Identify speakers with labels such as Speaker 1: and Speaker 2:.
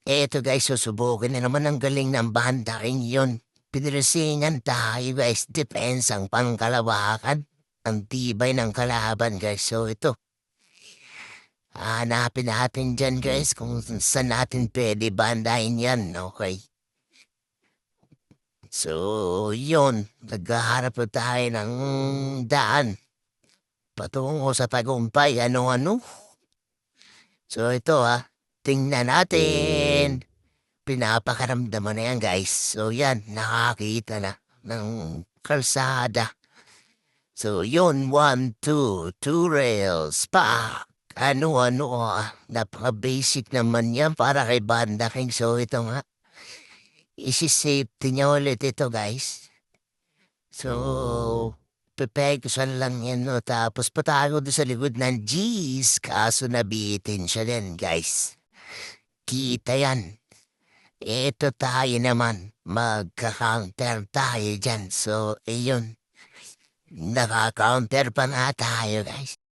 Speaker 1: Eto guys, susubukin na naman ang galing ng banda rin yun. Pinresingan tayo guys, depensang pangkalawakan. Ang tibay ng kalaban guys. So ito, hanapin natin dyan guys kung saan natin pwede bandahin yan, okay? So, yun, naghaharap na tayo ng daan patungo sa tagumpay, ano-ano. So ito tingnan natin. Pinapakaramdaman na yan guys. So yan, nakakita na ng kalsada. So yun, one, two rails, pa. Ano, napaka-basic naman yan para kay Banda King. So ito nga, isi-safety niya ulit ito guys. So, pepegusan lang yan no. Tapos patago doon sa likod ng G's. Kaso nabitin siya din guys. Kita yan. Ito tayo naman, magka-counter tayo dyan. So, ayun, naka-counter pa nga tayo guys.